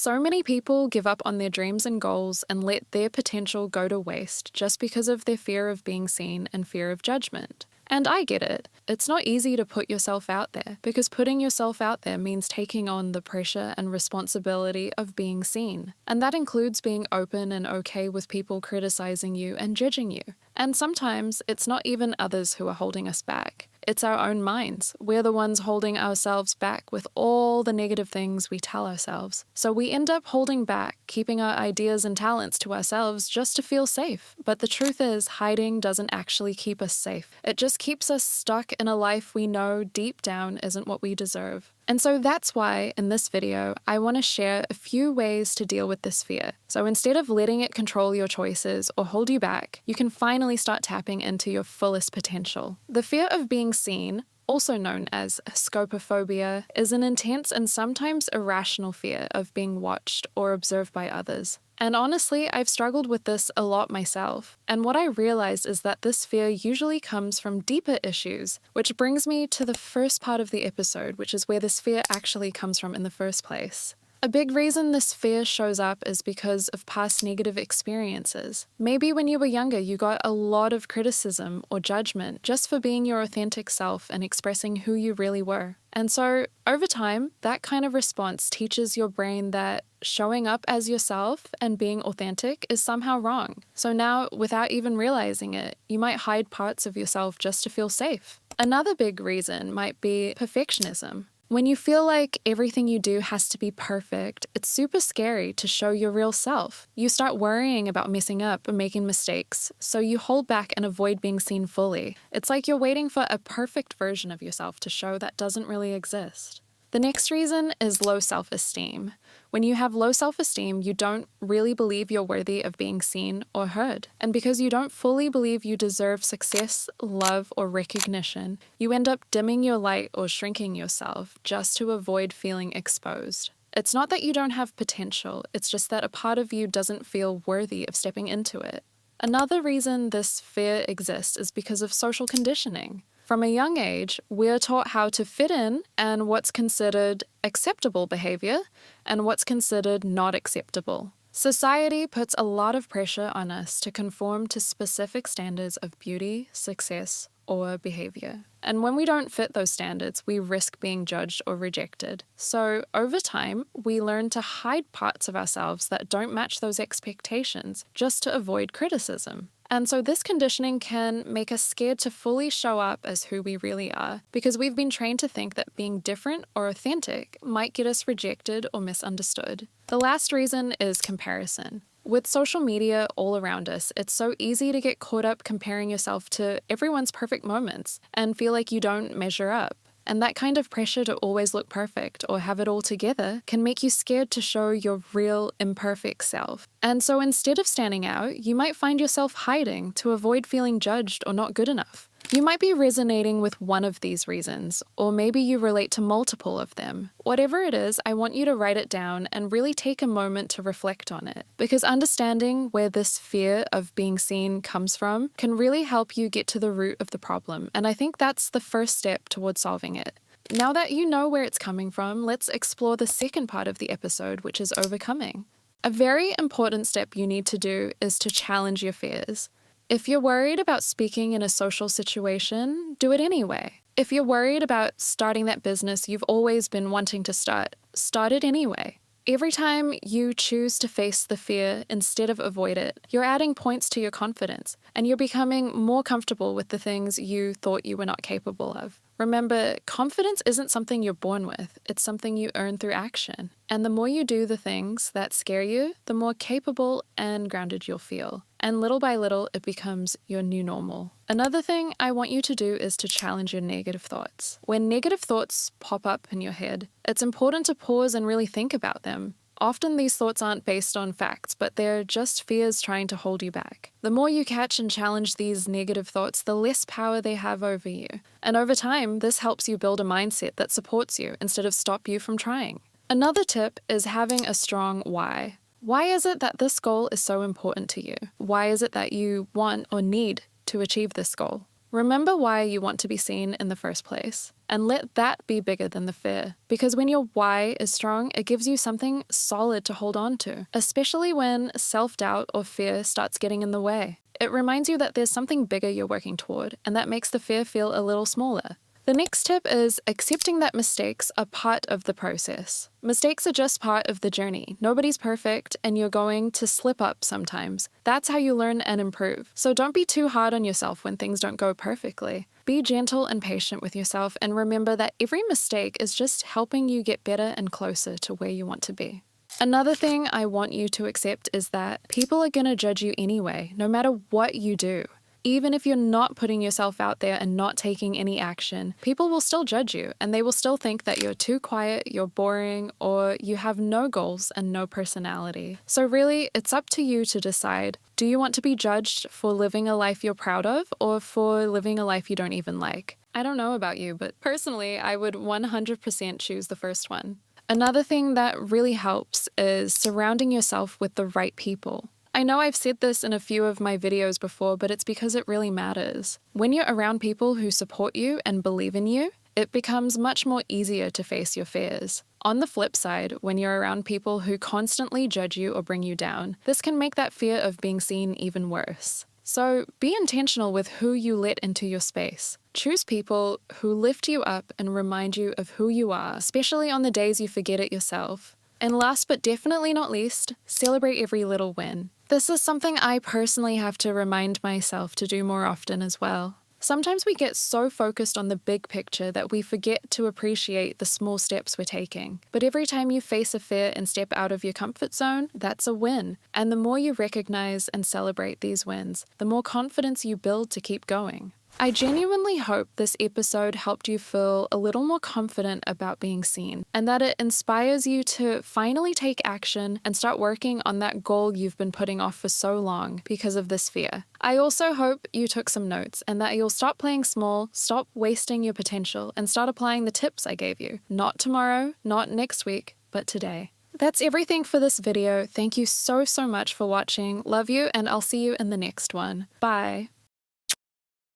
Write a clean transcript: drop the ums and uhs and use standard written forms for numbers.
So many people give up on their dreams and goals and let their potential go to waste just because of their fear of being seen and fear of judgment. And I get it. It's not easy to put yourself out there because putting yourself out there means taking on the pressure and responsibility of being seen. And that includes being open and okay with people criticizing you and judging you. And sometimes it's not even others who are holding us back. It's our own minds. We're the ones holding ourselves back with all the negative things we tell ourselves. So we end up holding back, keeping our ideas and talents to ourselves just to feel safe. But the truth is, hiding doesn't actually keep us safe. It just keeps us stuck in a life we know deep down isn't what we deserve. And so that's why, in this video, I want to share a few ways to deal with this fear. So instead of letting it control your choices or hold you back, you can finally start tapping into your fullest potential. The fear of being seen, also known as scopophobia, is an intense and sometimes irrational fear of being watched or observed by others. And honestly, I've struggled with this a lot myself. And what I realized is that this fear usually comes from deeper issues, which brings me to the first part of the episode, which is where this fear actually comes from in the first place. A big reason this fear shows up is because of past negative experiences. Maybe when you were younger, you got a lot of criticism or judgment just for being your authentic self and expressing who you really were. And so, over time, that kind of response teaches your brain that showing up as yourself and being authentic is somehow wrong. So now, without even realizing it, you might hide parts of yourself just to feel safe. Another big reason might be perfectionism. When you feel like everything you do has to be perfect, it's super scary to show your real self. You start worrying about messing up and making mistakes, so you hold back and avoid being seen fully. It's like you're waiting for a perfect version of yourself to show that doesn't really exist. The next reason is low self-esteem. When you have low self-esteem, you don't really believe you're worthy of being seen or heard. And because you don't fully believe you deserve success, love, or recognition, you end up dimming your light or shrinking yourself just to avoid feeling exposed. It's not that you don't have potential, it's just that a part of you doesn't feel worthy of stepping into it. Another reason this fear exists is because of social conditioning. From a young age, we're taught how to fit in and what's considered acceptable behavior and what's considered not acceptable. Society puts a lot of pressure on us to conform to specific standards of beauty, success, or behavior. And when we don't fit those standards, we risk being judged or rejected. So over time, we learn to hide parts of ourselves that don't match those expectations just to avoid criticism. And so this conditioning can make us scared to fully show up as who we really are, because we've been trained to think that being different or authentic might get us rejected or misunderstood. The last reason is comparison. With social media all around us, it's so easy to get caught up comparing yourself to everyone's perfect moments and feel like you don't measure up. And that kind of pressure to always look perfect or have it all together can make you scared to show your real, imperfect self. And so instead of standing out, you might find yourself hiding to avoid feeling judged or not good enough. You might be resonating with one of these reasons, or maybe you relate to multiple of them. Whatever it is, I want you to write it down and really take a moment to reflect on it, because understanding where this fear of being seen comes from can really help you get to the root of the problem, and I think that's the first step towards solving it. Now that you know where it's coming from, let's explore the second part of the episode, which is overcoming. A very important step you need to do is to challenge your fears. If you're worried about speaking in a social situation, do it anyway. If you're worried about starting that business you've always been wanting to start it anyway. Every time you choose to face the fear instead of avoid it, you're adding points to your confidence, and you're becoming more comfortable with the things you thought you were not capable of. Remember, confidence isn't something you're born with, it's something you earn through action. And the more you do the things that scare you, the more capable and grounded you'll feel. And little by little, it becomes your new normal. Another thing I want you to do is to challenge your negative thoughts. When negative thoughts pop up in your head, it's important to pause and really think about them. Often these thoughts aren't based on facts, but they're just fears trying to hold you back. The more you catch and challenge these negative thoughts, the less power they have over you. And over time, this helps you build a mindset that supports you instead of stop you from trying. Another tip is having a strong why. Why is it that this goal is so important to you? Why is it that you want or need to achieve this goal? Remember why you want to be seen in the first place, and let that be bigger than the fear. Because when your why is strong, it gives you something solid to hold on to, especially when self-doubt or fear starts getting in the way. It reminds you that there's something bigger you're working toward, and that makes the fear feel a little smaller. The next tip is accepting that mistakes are part of the process. Mistakes are just part of the journey. Nobody's perfect, and you're going to slip up sometimes. That's how you learn and improve. So don't be too hard on yourself when things don't go perfectly. Be gentle and patient with yourself, and remember that every mistake is just helping you get better and closer to where you want to be. Another thing I want you to accept is that people are going to judge you anyway, no matter what you do. Even if you're not putting yourself out there and not taking any action, people will still judge you, and they will still think that you're too quiet, you're boring, or you have no goals and no personality. So really, it's up to you to decide, do you want to be judged for living a life you're proud of, or for living a life you don't even like? I don't know about you, but personally, I would 100% choose the first one. Another thing that really helps is surrounding yourself with the right people. I know I've said this in a few of my videos before, but it's because it really matters. When you're around people who support you and believe in you, it becomes much more easier to face your fears. On the flip side, when you're around people who constantly judge you or bring you down, this can make that fear of being seen even worse. So be intentional with who you let into your space. Choose people who lift you up and remind you of who you are, especially on the days you forget it yourself. And last but definitely not least, celebrate every little win. This is something I personally have to remind myself to do more often as well. Sometimes we get so focused on the big picture that we forget to appreciate the small steps we're taking. But every time you face a fear and step out of your comfort zone, that's a win. And the more you recognize and celebrate these wins, the more confidence you build to keep going. I genuinely hope this episode helped you feel a little more confident about being seen, and that it inspires you to finally take action and start working on that goal you've been putting off for so long because of this fear. I also hope you took some notes and that you'll stop playing small, stop wasting your potential, and start applying the tips I gave you. Not tomorrow, not next week, but today. That's everything for this video. Thank you so much for watching. Love you, and I'll see you in the next one. Bye.